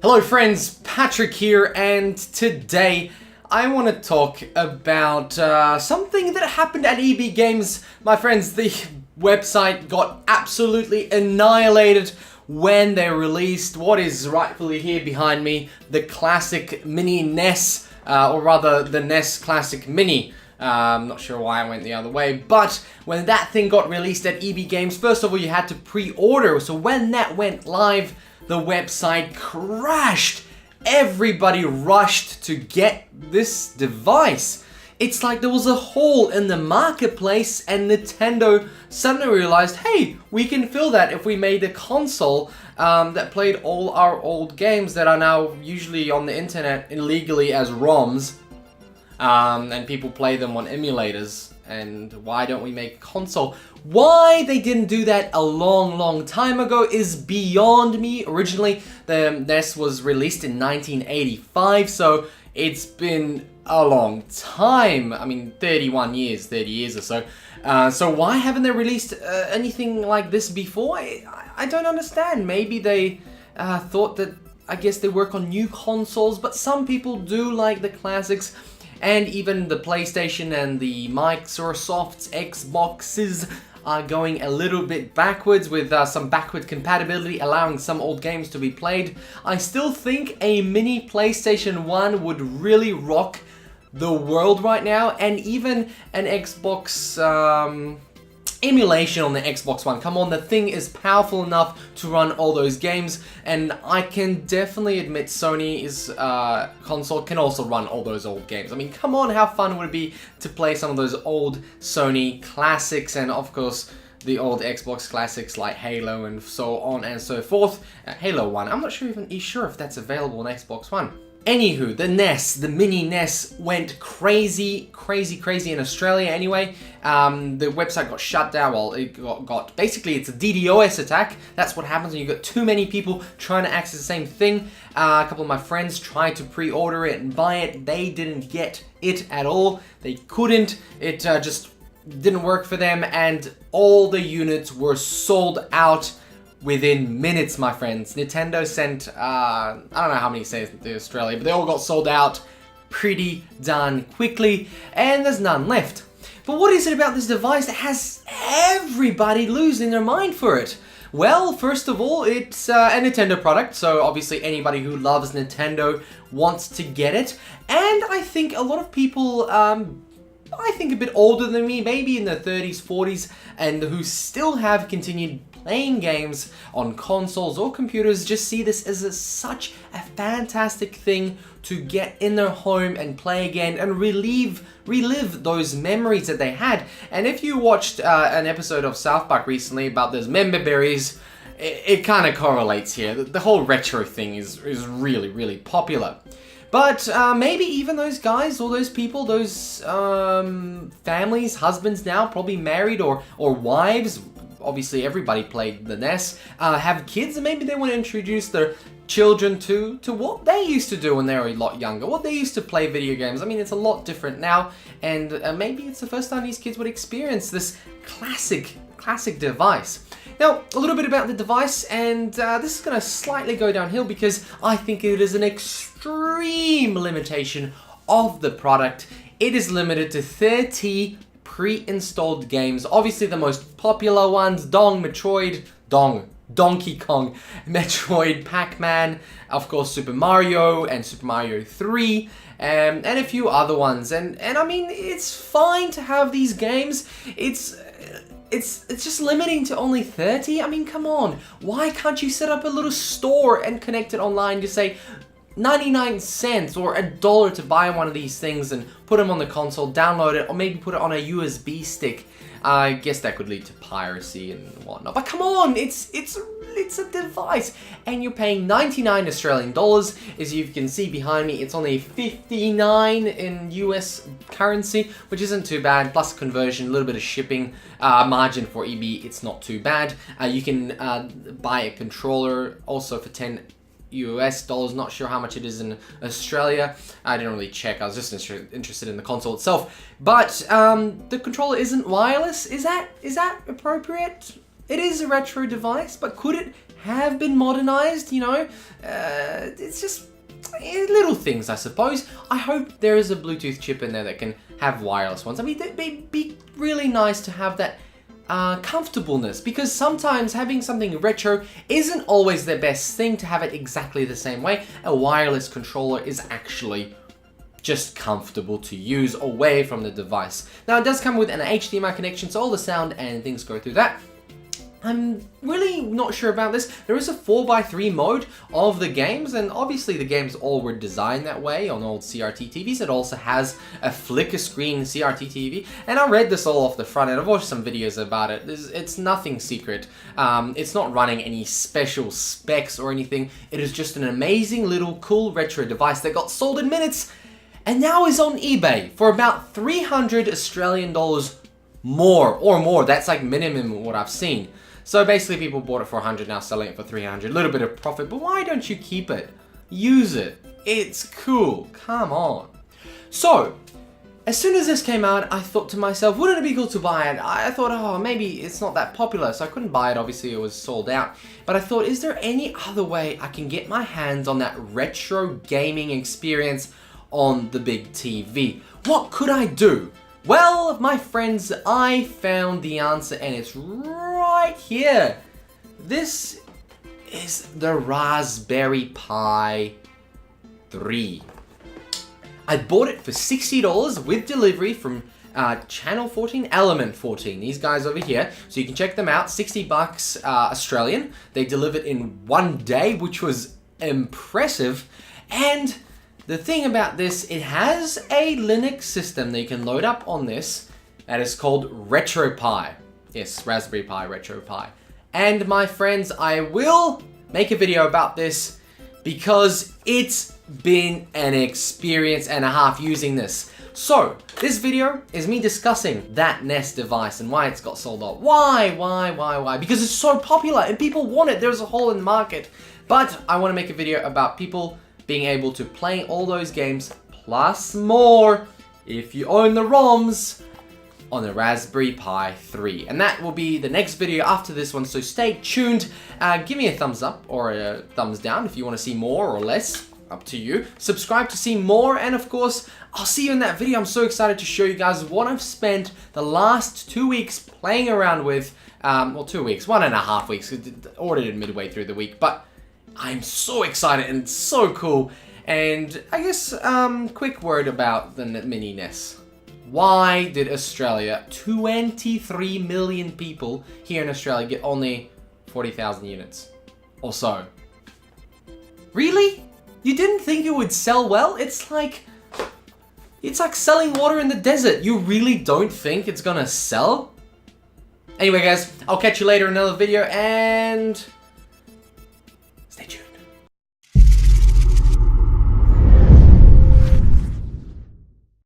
Hello friends, Patrick here, and today I want to talk about something that happened at EB Games. My friends, the website got absolutely annihilated when they released what is rightfully here behind me, the classic mini NES, or rather the NES Classic Mini. I'm not sure why I went the other way, but when that thing got released at EB Games, first of all you had to pre-order, so when that went live, the website crashed. Everybody rushed to get this device. It's like there was a hole in the marketplace and Nintendo suddenly realized, hey, we can fill that if we made a console that played all our old games that are now usually on the internet illegally as ROMs. And people play them on emulators. And why don't we make a console? Why they didn't do that a long time ago is beyond me. Originally, the NES was released in 1985, so it's been a long time. I mean, 30 years or so. So why haven't they released anything like this before? I don't understand. Maybe they thought that, I guess they work on new consoles, but some people do like the classics. And even the PlayStation and the Microsoft's Xboxes are going a little bit backwards with some backward compatibility, allowing some old games to be played. I still think a mini PlayStation 1 would really rock the world right now, and even an Xbox emulation on the Xbox One. Come on, the thing is powerful enough to run all those games, and I can definitely admit Sony's console can also run all those old games. I mean, come on, how fun would it be to play some of those old Sony classics, and of course, the old Xbox classics like Halo and so on and so forth. Halo 1, I'm not sure if that's available on Xbox One. Anywho, the NES, the mini NES went crazy in Australia anyway. The website got shut down, well, it got basically it's a DDoS attack. That's what happens when you got too many people trying to access the same thing. A couple of my friends tried to pre-order it and buy it. They didn't get it at all. They couldn't. It just didn't work for them, and all the units were sold out within minutes, my friends. Nintendo sent, I don't know how many sent to Australia, but they all got sold out pretty darn quickly, and there's none left. But what is it about this device that has everybody losing their mind for it? Well, first of all, it's a Nintendo product, so obviously anybody who loves Nintendo wants to get it, and I think a lot of people, I think a bit older than me, maybe in their 30s, 40s, and who still have continued playing games on consoles or computers, just see this as such a fantastic thing to get in their home and play again and relive those memories that they had. And if you watched an episode of South Park recently about those member berries, it kind of correlates here. The whole retro thing is really popular. But maybe even those guys or those people, those families, husbands now, probably married or wives, obviously everybody played the NES, have kids, and maybe they want to introduce their children to what they used to do when they were a lot younger, what they used to play video games. I mean, it's a lot different now, and maybe it's the first time these kids would experience this classic device. Now, a little bit about the device, and this is going to slightly go downhill because I think it is an extreme limitation of the product. It is limited to 30 pre-installed games. Obviously the most popular ones, Donkey Kong, Metroid, Pac-Man, of course Super Mario and Super Mario 3, and a few other ones. And I mean, it's fine to have these games. It's just limiting to only 30. I mean, come on. Why can't you set up a little store and connect it online to say 99 cents or $1 to buy one of these things and put them on the console, download it, or maybe put it on a USB stick? I guess that could lead to piracy and whatnot. But come on, it's a device, and you're paying 99 Australian dollars. As you can see behind me, it's only 59 in US currency, which isn't too bad. Plus conversion, a little bit of shipping margin for EB, it's not too bad. You can buy a controller also for 10 US dollars. Not sure how much it is in Australia. I didn't really check. I was just interested in the console itself. But the controller isn't wireless. Is that appropriate? it is a retro device, but could it have been modernized, you know? It's just little things, I suppose. I hope there is a Bluetooth chip in there that can have wireless ones. I mean, it'd be really nice to have that comfortableness, because sometimes having something retro isn't always the best thing to have it exactly the same way. A wireless controller is actually just comfortable to use away from the device. Now, it does come with an HDMI connection, so all the sound and things go through that. I'm really not sure about this. There is a 4:3 mode of the games, and obviously the games all were designed that way on old CRT TVs. It also has a flicker screen CRT TV, and I read this all off the front, and I've watched some videos about it. It's nothing secret. It's not running any special specs or anything. It is just an amazing little cool retro device that got sold in minutes, and now is on eBay for about 300 Australian dollars more. That's like minimum what I've seen. So basically people bought it for 100, now selling it for 300. A little bit of profit, but why don't you keep it? Use it. It's cool. Come on. So, as soon as this came out, I thought to myself, wouldn't it be cool to buy it? I thought, oh, maybe it's not that popular, so I couldn't buy it. Obviously, it was sold out. But I thought, is there any other way I can get my hands on that retro gaming experience on the big TV? What could I do? Well, my friends, I found the answer, and it's right here. This is the Raspberry Pi 3. I bought it for $60 with delivery from Channel 14, Element 14. These guys over here. So you can check them out. 60 bucks Australian. They delivered in one day, which was impressive. And the thing about this, it has a Linux system that you can load up on this that is called RetroPie. Yes, Raspberry Pi, RetroPie. And my friends, I will make a video about this because it's been an experience and a half using this. So, this video is me discussing that NES device and why it's got sold out. Why? Because it's so popular and people want it. There's a hole in the market. But I want to make a video about people being able to play all those games plus more if you own the ROMs on the Raspberry Pi 3. And that will be the next video after this one, so stay tuned. Give me a thumbs up or a thumbs down if you want to see more or less, up to you. Subscribe to see more, and of course, I'll see you in that video. I'm so excited to show you guys what I've spent the last 2 weeks playing around with. Well, 2 weeks, 1.5 weeks, ordered it midway through the week, but I'm so excited and it's so cool. And I guess, quick word about the mini NES. Why did Australia, 23 million people here in Australia, get only 40,000 units or so? Really? You didn't think it would sell well? It's like selling water in the desert. You really don't think it's gonna sell? Anyway guys, I'll catch you later in another video, and stay tuned.